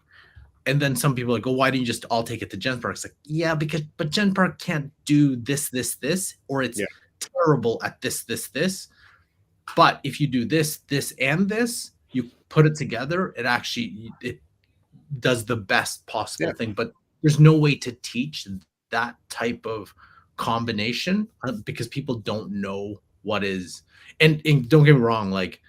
And then some people are like, oh, why don't you just all take it to GenSpark? It's like, yeah, but GenSpark can't do this, or it's terrible at this. But if you do this, and this, you put it together, it does the best possible thing. But there's no way to teach that type of combination because people don't know what is. And don't get me wrong, like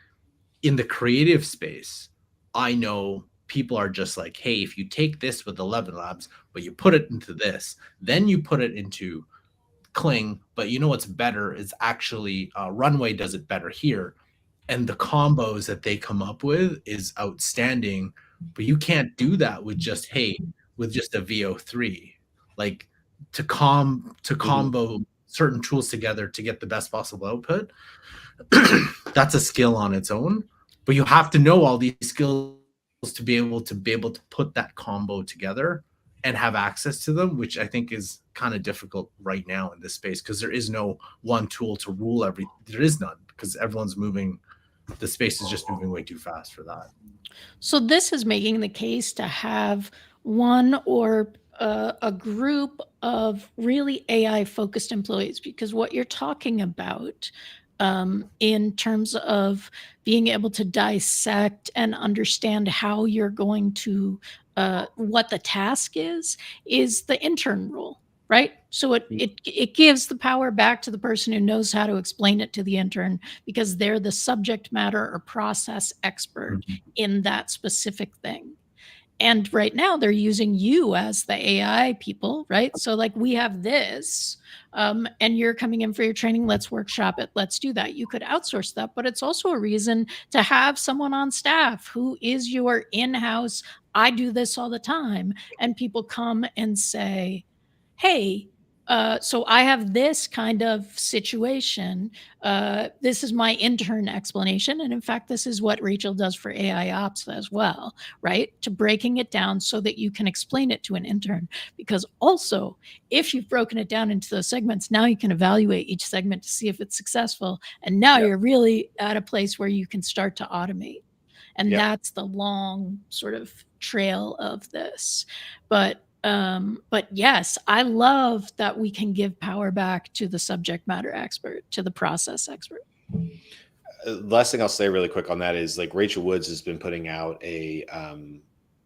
in the creative space, I know people are just like, hey, if you take this with 11 Labs, but you put it into this, then you put it into Kling, but you know what's better is actually Runway does it better here. And the combos that they come up with is outstanding, but you can't do that with just a VO3. Like to combo certain tools together to get the best possible output, that's a skill on its own. But you have to know all these skills to be able to put that combo together and have access to them, which I think is kind of difficult right now in this space because there is no one tool to rule there is none because everyone's moving. The space is just moving way too fast for that. So this is making the case to have one or a group of really AI focused employees, because what you're talking about in terms of being able to dissect and understand how you're going to, what the task is the intern rule, right? So it gives the power back to the person who knows how to explain it to the intern because they're the subject matter or process expert in that specific thing. And right now they're using you as the AI people, right? So like we have this, and you're coming in for your training. Let's workshop it. Let's do that. You could outsource that, but it's also a reason to have someone on staff who is your in-house. I do this all the time. And people come and say, hey, so I have this kind of situation. This is my intern explanation. And in fact, this is what Rachel does for AI Ops as well, right? To breaking it down so that you can explain it to an intern. Because also, if you've broken it down into those segments, now you can evaluate each segment to see if it's successful. And now you're really at a place where you can start to automate. And that's the long sort of trail of this. But yes, I love that we can give power back to the subject matter expert, to the process expert. Last thing I'll say really quick on that is like Rachel Woods has been putting out a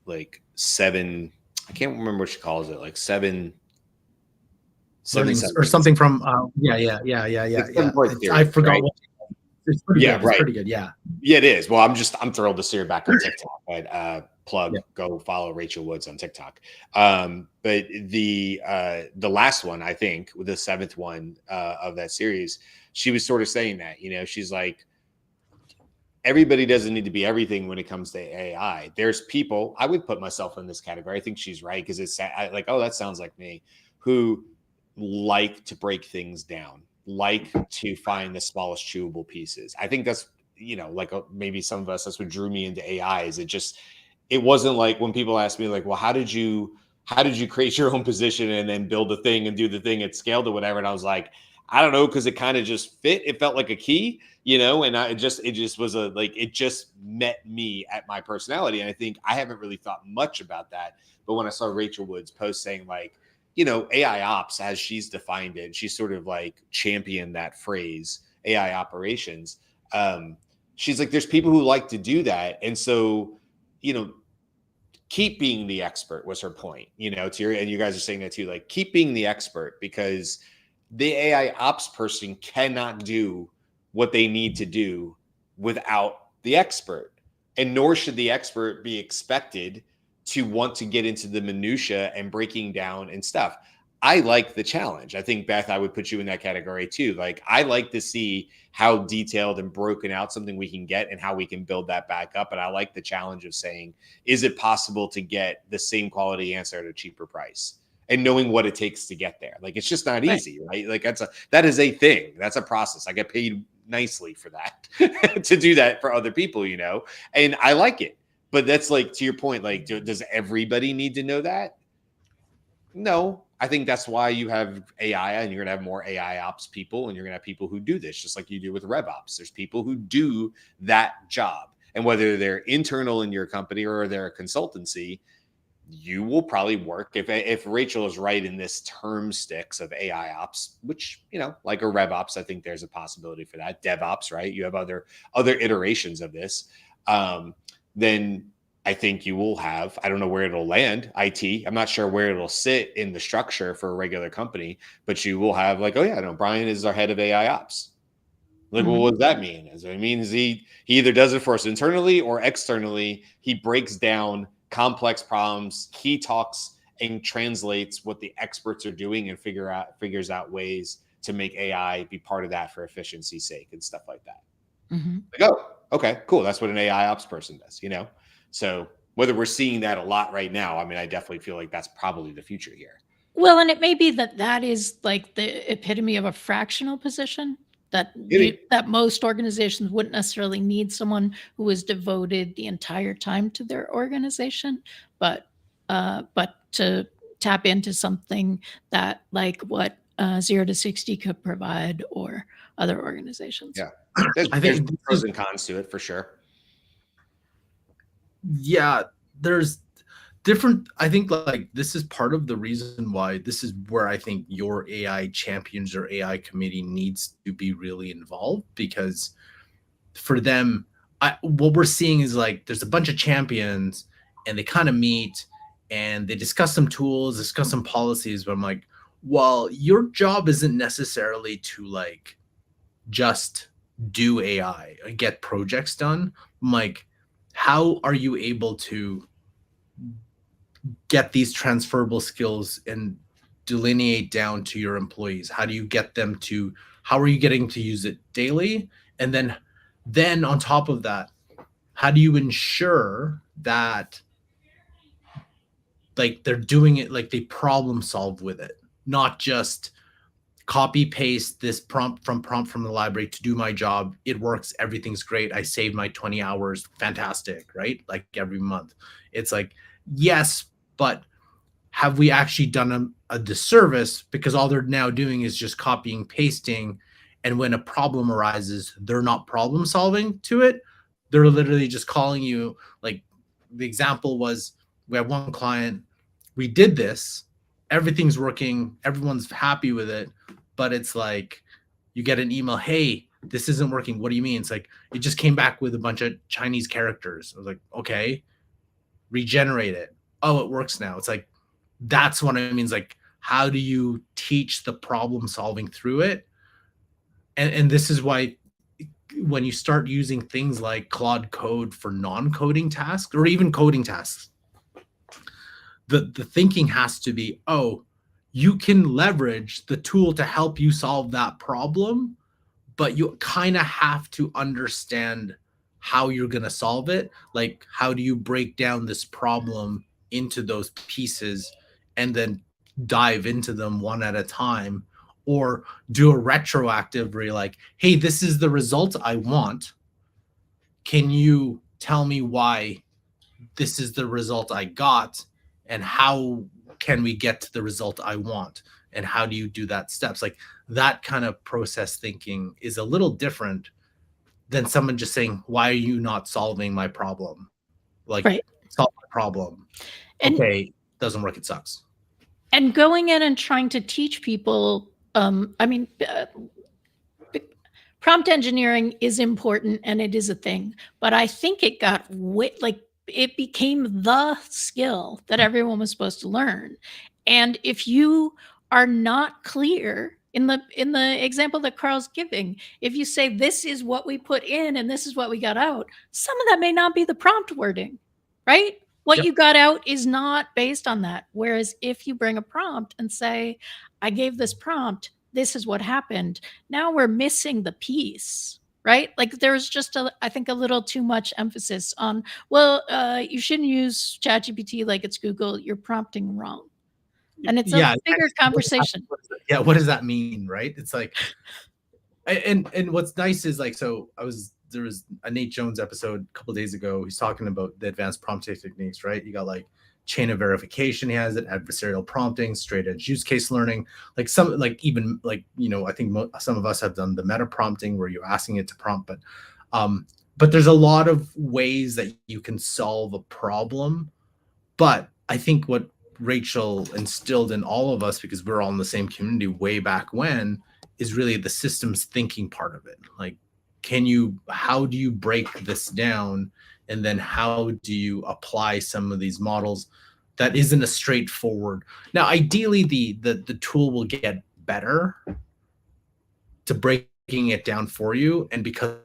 like 7, I can't remember what she calls it, like 7 or something from I forgot what it's pretty good. It's pretty good. Yeah, it is. Well, I'm thrilled to see her back on TikTok. But go follow Rachel Woods on TikTok. But the last one, I think, the 7th one of that series, she was sort of saying that, she's like, everybody doesn't need to be everything when it comes to AI. There's people, I would put myself in this category. I think she's right because it's like, oh, that sounds like me, who like to break things down, like to find the smallest chewable pieces. I think that's, like maybe some of us, that's what drew me into AI is it wasn't like when people ask me like, well, how did you create your own position and then build a thing and do the thing at scale or whatever? And I was like, I don't know. Cause it kind of just fit. It felt like a key, and it just was it just met me at my personality. And I think I haven't really thought much about that. But when I saw Rachel Woods post saying like, AI ops, as she's defined it, she's sort of like championed that phrase, AI operations. She's like, there's people who like to do that. And so, keep being the expert was her point, and you guys are saying that too, like keep being the expert because the AI ops person cannot do what they need to do without the expert. And nor should the expert be expected to want to get into the minutia and breaking down and stuff. I like the challenge. I think, Beth, I would put you in that category too. Like, I like to see how detailed and broken out something we can get and how we can build that back up. And I like the challenge of saying, is it possible to get the same quality answer at a cheaper price? And knowing what it takes to get there. Like, it's just not easy, right? Like, that is a thing. That's a process. I get paid nicely for that, to do that for other people, and I like it. But that's like, to your point, like, does everybody need to know that? No, I think that's why you have AI, and you're going to have more AI ops people, and you're going to have people who do this, just like you do with RevOps. There's people who do that job. And whether they're internal in your company or they're a consultancy, you will probably work, if Rachel is right in this term sticks of AI ops, which, like a RevOps, I think there's a possibility for that. DevOps, right? You have other iterations of this. Then I think you will have, I don't know where it'll land, IT. I'm not sure where it'll sit in the structure for a regular company, but you will have like, oh yeah, no, Brian is our head of AI ops. Like, well, what does that mean? It means he either does it for us internally or externally. He breaks down complex problems. He talks and translates what the experts are doing and figures out ways to make AI be part of that for efficiency's sake and stuff like that. Like, oh, okay, cool. That's what an AI ops person does, So whether we're seeing that a lot right now, I mean, I definitely feel like that's probably the future here. Well, and it may be that is like the epitome of a fractional position, that most organizations wouldn't necessarily need someone who is devoted the entire time to their organization, but to tap into something that like what 0 to 60 could provide, or other organizations. Yeah. There's pros and cons to it for sure. Yeah, there's different. I think like this is part of the reason why this is where I think your AI champions or AI committee needs to be really involved, because for them, what we're seeing is like there's a bunch of champions and they kind of meet and they discuss some tools, discuss some policies. But I'm like, well, your job isn't necessarily to like just do AI and get projects done. I'm like, how are you able to get these transferable skills and delineate down to your employees? How do you get them to, how are you getting to use it daily? And then on top of that, how do you ensure that like they're doing it, like they problem solve with it, not just copy paste this prompt from the library to do my job. It works. Everything's great. I saved my 20 hours. Fantastic. Right? Like every month. It's like, yes, but have we actually done a disservice, because all they're now doing is just copying, pasting. And when a problem arises, they're not problem solving to it. They're literally just calling you. Like the example was, we have one client, we did this, everything's working, everyone's happy with it. But it's like, you get an email, hey, this isn't working. What do you mean? It's like, it just came back with a bunch of Chinese characters. I was like, okay, regenerate it. Oh, it works now. It's like, that's what it means. Like, how do you teach the problem solving through it? And this is why when you start using things like Claude Code for non-coding tasks or even coding tasks, the thinking has to be, oh, you can leverage the tool to help you solve that problem, but you kind of have to understand how you're going to solve it. Like, how do you break down this problem into those pieces and then dive into them one at a time, or do a retroactive where you're like, hey, this is the result I want. Can you tell me why this is the result I got, and how can we get to the result I want? And how do you do that steps? Like that kind of process thinking is a little different than someone just saying, why are you not solving my problem? Like, right. Solve my problem. And, okay, doesn't work, it sucks. And going in and trying to teach people, prompt engineering is important and it is a thing, but I think it got it became the skill that everyone was supposed to learn. And if you are not clear in the example that Karl's giving, if you say this is what we put in and this is what we got out, some of that may not be the prompt wording, right? What you got out is not based on that. Whereas if you bring a prompt and say, I gave this prompt, this is what happened, now we're missing the piece. Right? Like there's just I think a little too much emphasis on, well, you shouldn't use ChatGPT like it's Google, you're prompting wrong. And it's a bigger conversation. What does that mean? Right? It's like, and what's nice is like, so there was a Nate Jones episode a couple of days ago. He's talking about the advanced prompt techniques, right? You got like chain of verification. He has it, adversarial prompting, straight edge use case learning, like some, like even like, you know, I think some of us have done the meta prompting where you're asking it to prompt, but there's a lot of ways that you can solve a problem. But I think what Rachel instilled in all of us, because we're all in the same community way back when, is really the systems thinking part of it. Like, how do you break this down? And then how do you apply some of these models that isn't a straightforward. Now, ideally, the tool will get better to breaking it down for you. And because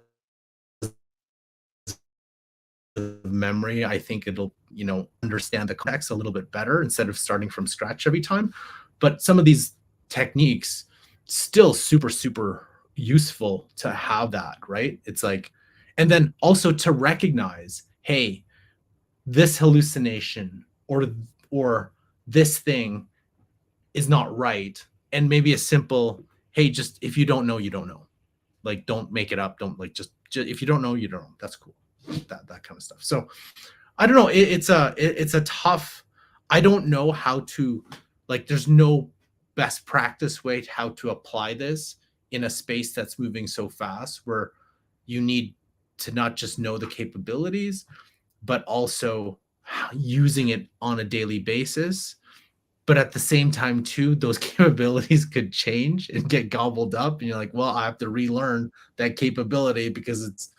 of memory, I think it'll, you know, understand the context a little bit better instead of starting from scratch every time. But some of these techniques still super, super useful to have that, right? It's like, and then also to recognize, hey, this hallucination or this thing is not right. And maybe a simple, hey, just if you don't know, you don't know. Like, don't make it up. Don't, like, just if you don't know, you don't know. That's cool. That kind of stuff. So I don't know. It's a tough, I don't know how to, like, there's no best practice way to how to apply this in a space that's moving so fast, where you need to not just know the capabilities, but also using it on a daily basis. But at the same time too, those capabilities could change and get gobbled up. And you're like, well, I have to relearn that capability because it's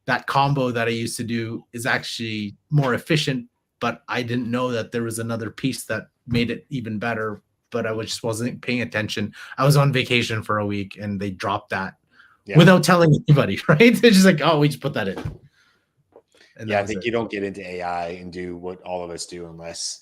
that combo that I used to do is actually more efficient, but I didn't know that there was another piece that made it even better, but I just wasn't paying attention. I was on vacation for a week and they dropped that without telling anybody, right? They're just like, oh, we just put that in. And yeah, I think you don't get into AI and do what all of us do unless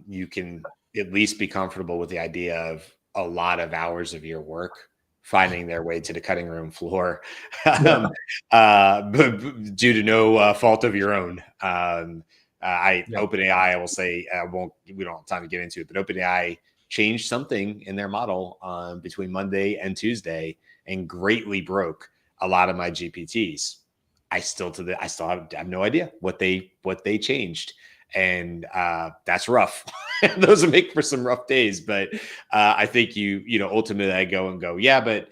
you can at least be comfortable with the idea of a lot of hours of your work finding their way to the cutting room floor due to no fault of your own. OpenAI, I will say, we don't have time to get into it, but OpenAI changed something in their model between Monday and Tuesday and greatly broke a lot of my GPTs. I still have no idea what they changed. And that's rough. Those will make for some rough days. But I think ultimately I go, yeah, but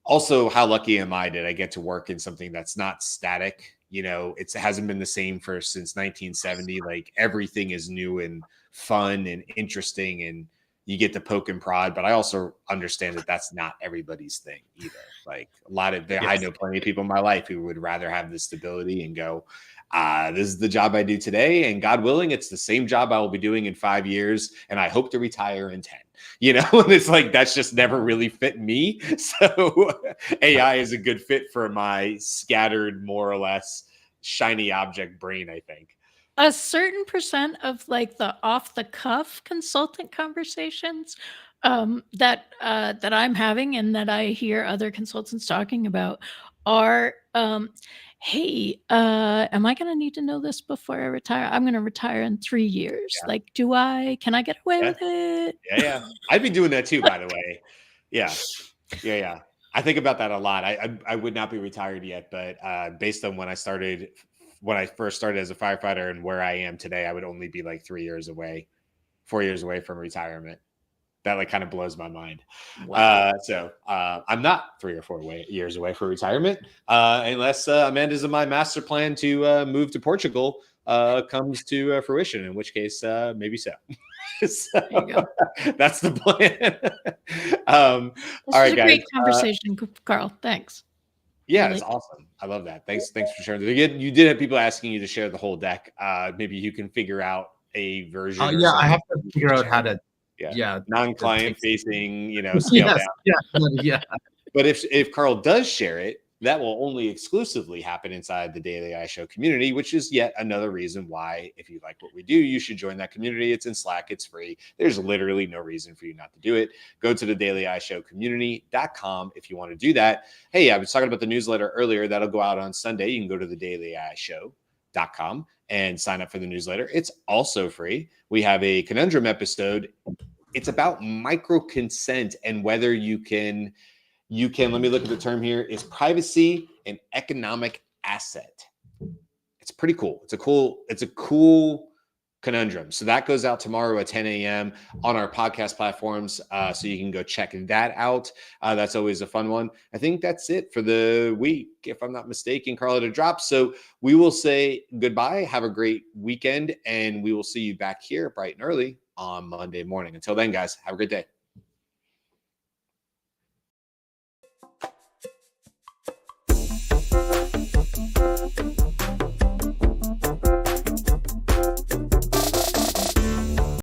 also how lucky am I that I get to work in something that's not static? You know, it hasn't been the same since 1970. Like, everything is new and fun and interesting, and you get to poke and prod. But I also understand that that's not everybody's thing either. Like, I know plenty of people in my life who would rather have the stability and go, this is the job I do today, and God willing, it's the same job I will be doing in 5 years, and I hope to retire in 10. You know, and it's like, that's just never really fit me. So AI is a good fit for my scattered, more or less shiny object brain, I think. A certain percent of, like, the off the cuff consultant conversations that I'm having and that I hear other consultants talking about are, hey, am I going to need to know this before I retire? I'm going to retire in 3 years. Yeah. Like, can I get away with it? Yeah. I'd be doing that too, by the way. Yeah. I think about that a lot. I would not be retired yet, but based on when I first started as a firefighter and where I am today, I would only be like 4 years away from retirement. That, like, kind of blows my mind. Wow. So I'm not 3 or 4 years away from retirement, unless Amanda's in my master plan to move to Portugal comes to fruition, in which case maybe so. So There you go. that's the plan. This all right, was a guys. great conversation, Karl. Thanks. Yeah, Really. it's awesome. I love that. Thanks for sharing. You did have people asking you to share the whole deck. Maybe you can figure out a version. Yeah, I have to figure out how to. Yeah, non-client facing, scale Yes, down. yeah. But if Karl does share it, that will only exclusively happen inside the Daily AI Show community, which is yet another reason why, if you like what we do, you should join that community. It's in Slack. It's free. There's literally no reason for you not to do it. Go to the dailyishowcommunity.com if you want to do that. Hey, I was talking about the newsletter earlier. That'll go out on Sunday. You can go to the dailyishow.com and sign up for the newsletter. It's also free. We have a Conundrum episode. It's about micro consent and whether you can, let me look at the term here, is privacy an economic asset? It's pretty cool. It's a cool Conundrums. So that goes out tomorrow at 10 a.m. on our podcast platforms. So you can go check that out. That's always a fun one. I think that's it for the week, if I'm not mistaken. Karl had a drop. So we will say goodbye. Have a great weekend. And we will see you back here bright and early on Monday morning. Until then, guys, have a great day.